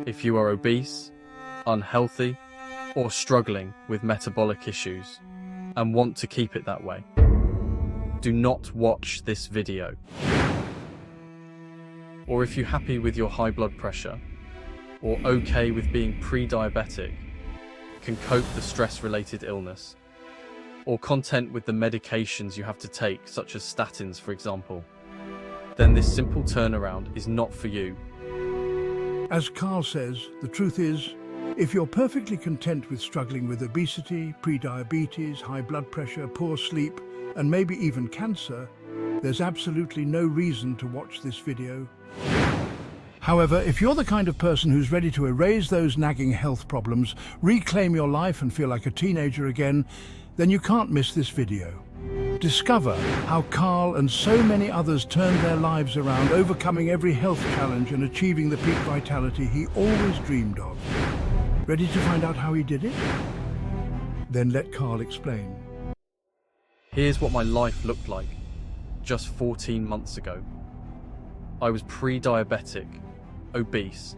If you are obese, unhealthy, or struggling with metabolic issues and want to keep it that way, do not watch this video. Or if you're happy with your high blood pressure, or okay with being pre-diabetic, can cope with the stress-related illness, or content with the medications you have to take, such as statins, for example, then this simple turnaround is not for you. As Carl says, the truth is, if you're perfectly content with struggling with obesity, pre-diabetes, high blood pressure, poor sleep, and maybe even cancer, there's absolutely no reason to watch this video. However, if you're the kind of person who's ready to erase those nagging health problems, reclaim your life and feel like a teenager again, then you can't miss this video. Discover how Carl and so many others turned their lives around, overcoming every health challenge and achieving the peak vitality he always dreamed of. Ready to find out how he did it? Then let Carl explain. Here's what my life looked like just 14 months ago. I was pre-diabetic, obese,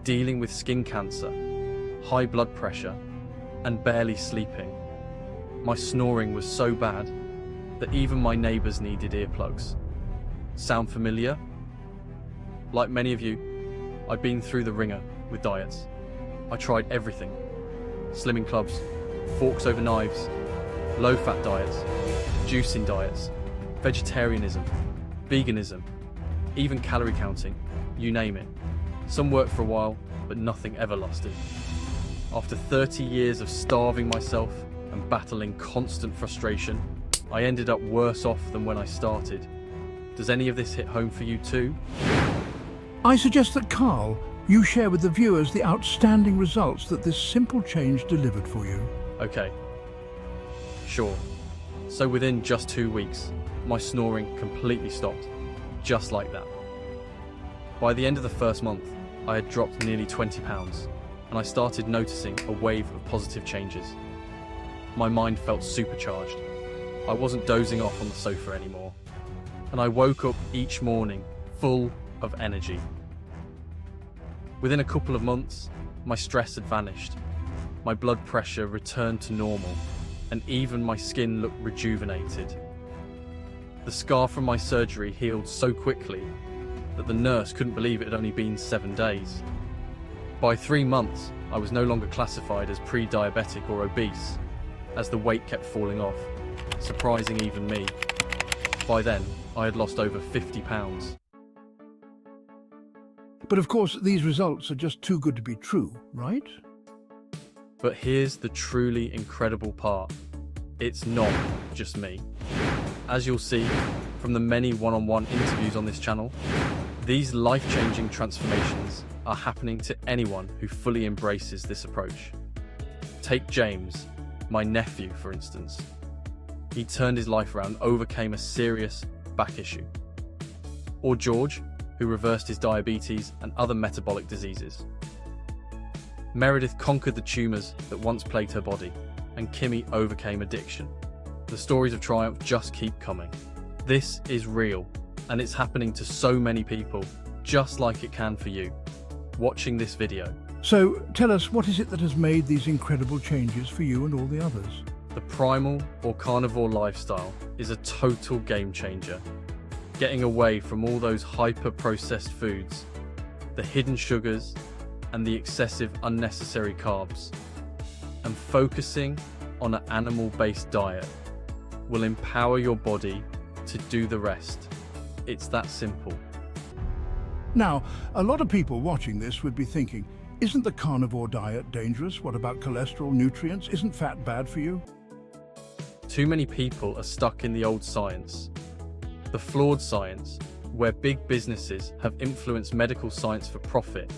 dealing with skin cancer, high blood pressure, and barely sleeping. My snoring was so bad that even my neighbors needed earplugs. Sound familiar? Like many of you, I've been through the ringer with diets. I tried everything. Slimming clubs, forks over knives, low-fat diets, juicing diets, vegetarianism, veganism, even calorie counting, you name it. Some worked for a while, but nothing ever lasted. After 30 years of starving myself and battling constant frustration, I ended up worse off than when I started. Does any of this hit home for you too? I suggest that Carl, you share with the viewers the outstanding results that this simple change delivered for you. Okay, sure. So within just 2 weeks, my snoring completely stopped, just like that. By the end of the first month, I had dropped nearly 20 pounds, and I started noticing a wave of positive changes. My mind felt supercharged. I wasn't dozing off on the sofa anymore, and I woke up each morning full of energy. Within a couple of months, my stress had vanished, my blood pressure returned to normal, and even my skin looked rejuvenated. The scar from my surgery healed so quickly that the nurse couldn't believe it had only been 7 days. By 3 months, I was no longer classified as pre-diabetic or obese, as the weight kept falling off, surprising even me. By then, I had lost over 50 pounds. But of course, these results are just too good to be true, right? But here's the truly incredible part. It's not just me. As you'll see from the many one-on-one interviews on this channel, these life-changing transformations are happening to anyone who fully embraces this approach. Take James, my nephew, for instance. He turned his life around, overcame a serious back issue. Or George, who reversed his diabetes and other metabolic diseases. Meredith conquered the tumours that once plagued her body, and Kimmy overcame addiction. The stories of triumph just keep coming. This is real, and it's happening to so many people, just like it can for you, watching this video. So tell us, what is it that has made these incredible changes for you and all the others? The Primal or Carnivore lifestyle is a total game changer. Getting away from all those hyper-processed foods, the hidden sugars, and the excessive unnecessary carbs, and focusing on an animal-based diet will empower your body to do the rest. It's that simple. Now, a lot of people watching this would be thinking, isn't the carnivore diet dangerous? What about cholesterol, nutrients? Isn't fat bad for you? Too many people are stuck in the old science. The flawed science, where big businesses have influenced medical science for profit.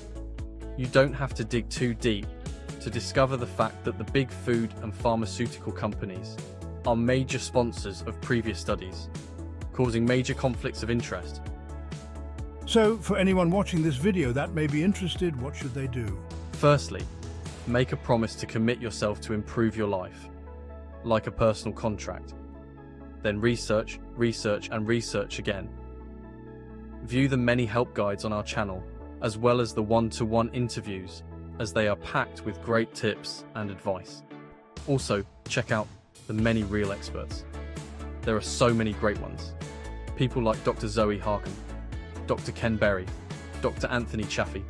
You don't have to dig too deep to discover the fact that the big food and pharmaceutical companies are major sponsors of previous studies, causing major conflicts of interest. So, for anyone watching this video that may be interested, what should they do? Firstly, make a promise to commit yourself to improve your life, like a personal contract. Then research, and research again. View the many help guides on our channel as well as the one-to-one interviews, as they are packed with great tips and advice. Also, check out the many real experts. There are so many great ones. People like Dr. Zoe Harkin, Dr. Ken Berry, Dr. Anthony Chaffee,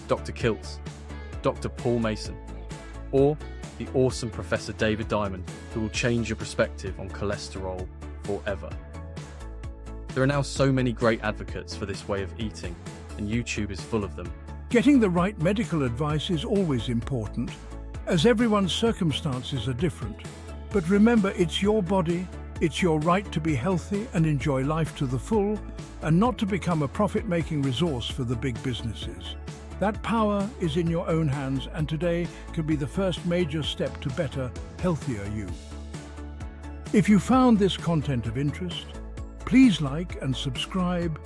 Dr. Kiltz, Dr. Paul Mason, or the awesome Professor David Diamond, who will change your perspective on cholesterol forever. There are now so many great advocates for this way of eating, and YouTube is full of them. Getting the right medical advice is always important, as everyone's circumstances are different. But remember, it's your body, it's your right to be healthy and enjoy life to the full, and not to become a profit-making resource for the big businesses. That power is in your own hands, and today can be the first major step to better, healthier you. If you found this content of interest, please like and subscribe,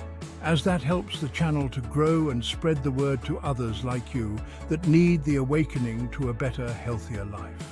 as that helps the channel to grow and spread the word to others like you that need the awakening to a better, healthier life.